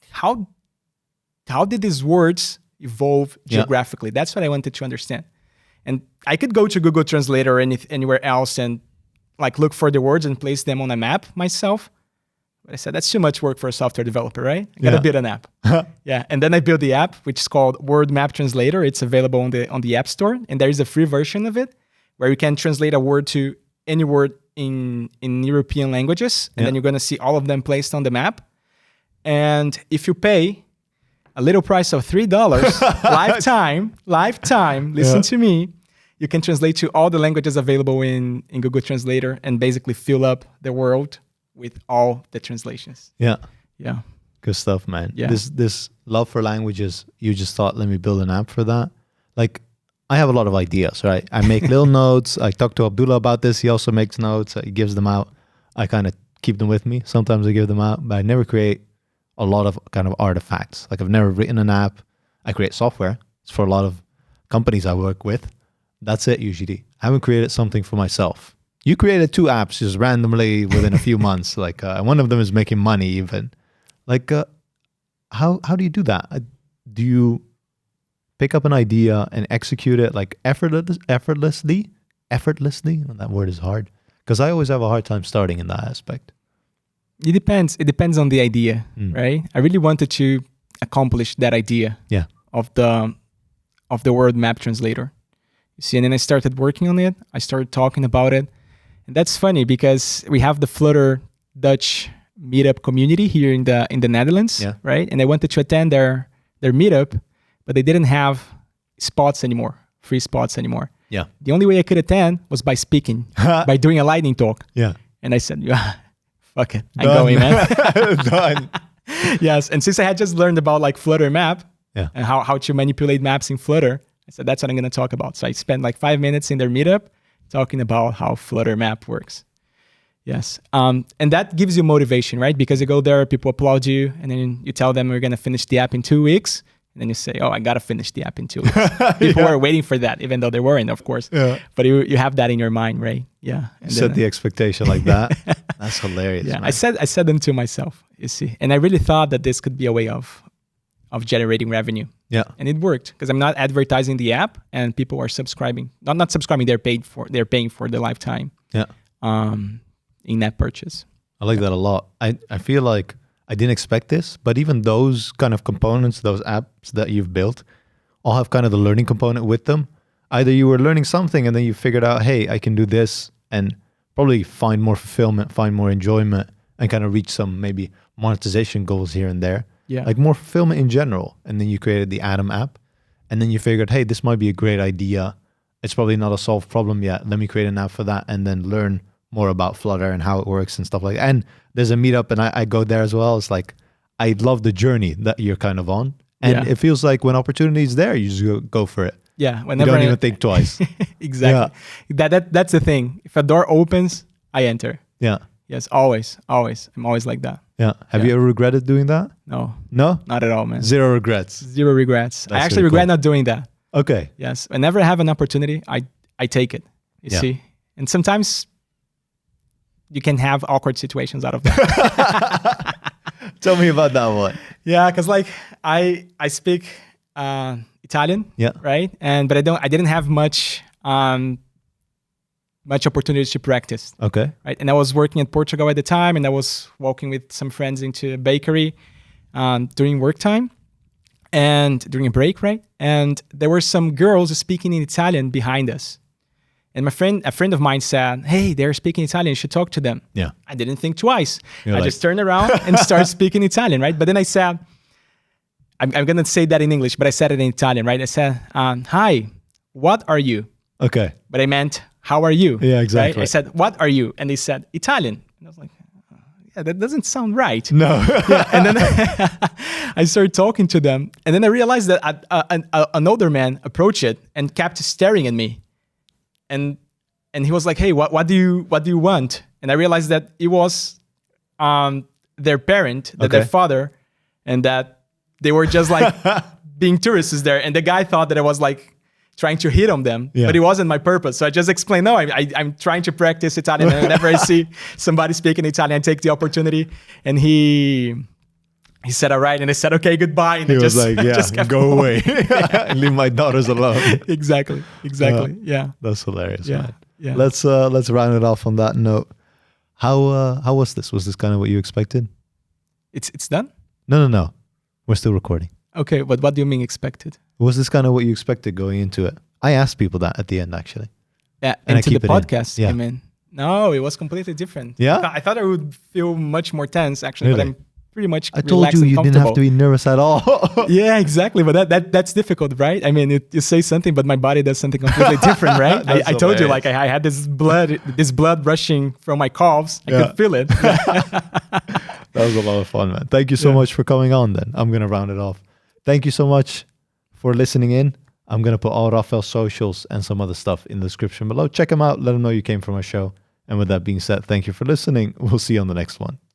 C: did these words evolve geographically? That's what I wanted to understand. And I could go to Google Translator or anywhere else and like look for the words and place them on a map myself. But I said, that's too much work for a software developer, right? I gotta
A: Yeah.
C: build an app. Yeah, and then I built the app, which is called Word Map Translator. It's available on the App Store, and there is a free version of it where you can translate a word to any word in European languages, and then you're gonna see all of them placed on the map. And if you pay a little price of $3 lifetime, listen to me, you can translate to all the languages available in Google Translator and basically fill up the world with all the translations.
A: Yeah.
C: Yeah.
A: Good stuff, man.
C: Yeah.
A: This love for languages, you just thought, let me build an app for that. Like, I have a lot of ideas, right? I make little notes. I talk to Abdullah about this. He also makes notes. He gives them out. I kind of keep them with me. Sometimes I give them out, but I never create a lot of kind of artifacts. Like, I've never written an app. I create software. It's for a lot of companies I work with. That's it usually. I haven't created something for myself. You created 2 apps just randomly within a few months. Like one of them is making money even. Like how do you do that? Do you pick up an idea and execute it like effortlessly? That word is hard because I always have a hard time starting in that aspect.
C: It depends. It depends on the idea, right? I really wanted to accomplish that idea of the word map translator. You see, and then I started working on it. I started talking about it. And that's funny because we have the Flutter Dutch meetup community here in the Netherlands, right? And I wanted to attend their meetup, but they didn't have spots anymore, free spots anymore.
A: Yeah.
C: The only way I could attend was by speaking, by doing a lightning talk.
A: Yeah.
C: And I said, fuck it, I'm going, man.
A: Done.
C: Yes, and since I had just learned about like Flutter Map and how to manipulate maps in Flutter, I said, that's what I'm going to talk about. So I spent like 5 minutes in their meetup talking about how Flutter Map works. Yes. And that gives you motivation, right? Because you go there, people applaud you, and then you tell them we're going to finish the app in 2 weeks. And then you say, I got to finish the app in 2 weeks. People were waiting for that, even though they weren't, of course. Yeah. But you have that in your mind, right? Yeah.
A: And set the expectation like that. That's hilarious.
C: Yeah.
A: Man.
C: I said them to myself, you see. And I really thought that this could be a way of generating revenue.
A: Yeah.
C: And it worked because I'm not advertising the app and people are subscribing. Not subscribing, they're paying for the lifetime.
A: Yeah.
C: In-app purchase.
A: I like that a lot. I feel like I didn't expect this, but even those kind of components, those apps that you've built, all have kind of the learning component with them. Either you were learning something and then you figured out, hey, I can do this and probably find more fulfillment, find more enjoyment, and kind of reach some maybe monetization goals here and there.
C: Yeah.
A: Like more fulfillment in general. And then you created the Atom app. And then you figured, hey, this might be a great idea. It's probably not a solved problem yet. Let me create an app for that and then learn more about Flutter and how it works and stuff like that. And there's a meetup and I go there as well. It's like, I love the journey that you're kind of on. And it feels like when opportunity is there, you just go for it.
C: Yeah.
A: Whenever you don't even think twice.
C: Exactly. Yeah. That's the thing. If a door opens, I enter.
A: Yeah.
C: Yes, always. I'm always like that.
A: Yeah. Have you ever regretted doing that?
C: No.
A: No?
C: Not at all, man.
A: Zero regrets.
C: Zero regrets.
A: That's
C: I actually
A: really
C: regret
A: cool.
C: not doing that.
A: Okay.
C: Yes. Whenever I have an opportunity, I take it. You see? And sometimes you can have awkward situations out of that.
A: Tell me about that one.
C: Yeah, because like I speak Italian, right? But I didn't have much opportunities to practice.
A: Okay.
C: Right, and I was working in Portugal at the time, and I was walking with some friends into a bakery during work time and during a break, right? And there were some girls speaking in Italian behind us. And a friend of mine said, hey, they're speaking Italian, you should talk to them.
A: Yeah.
C: I didn't think twice.
A: You're
C: I just turned around and started speaking Italian, right? But then I said, I'm going to say that in English, but I said it in Italian, right? I said, hi, what are you?
A: Okay.
C: But I meant, how are you?
A: Yeah, exactly.
C: Right? I said, what are you? And they said, Italian. And I was like, yeah, that doesn't sound right.
A: No.
C: And then I started talking to them. And then I realized that an older man approached it and kept staring at me. And he was like, hey, what do you want? And I realized that it was their parent, their father, and that they were just like being tourists there. And the guy thought that I was like trying to hit on them, but it wasn't my purpose. So I just explained, no, I'm trying to practice Italian. And whenever I see somebody speaking Italian, I take the opportunity. And he said, all right. And I said, okay, goodbye. And
A: he was like, go away. Leave my daughters alone.
C: Exactly. Yeah.
A: That's hilarious, man.
C: Yeah.
A: Let's round it off on that note. How was this? Was this kind of what you expected?
C: It's done?
A: No. We're still recording.
C: Okay, but what do you mean expected?
A: Was this kind of what you expected going into it? I asked people that at the end, actually.
C: Yeah,
A: And I
C: into the
A: keep it in.
C: podcast.
A: Yeah.
C: I mean, no, it was completely different.
A: Yeah?
C: I thought I would feel much more tense actually,
A: Really?
C: but I'm pretty much
A: I told
C: relaxed
A: you
C: and
A: you didn't have to
C: comfortable.
A: be nervous at all.
C: Yeah, exactly. But that's difficult, right? I mean, you say something, but my body does something completely different, right?
A: That's
C: I told you,
A: hilarious.
C: like I had this blood rushing from my calves. I
A: Yeah.
C: could feel it.
A: That was a lot of fun, man. Thank you so
C: Yeah.
A: much for coming on then. I'm going to round it off. Thank you so much for listening in. I'm going to put all Raphael's socials and some other stuff in the description below. Check them out. Let them know you came from our show. And with that being said, thank you for listening. We'll see you on the next one.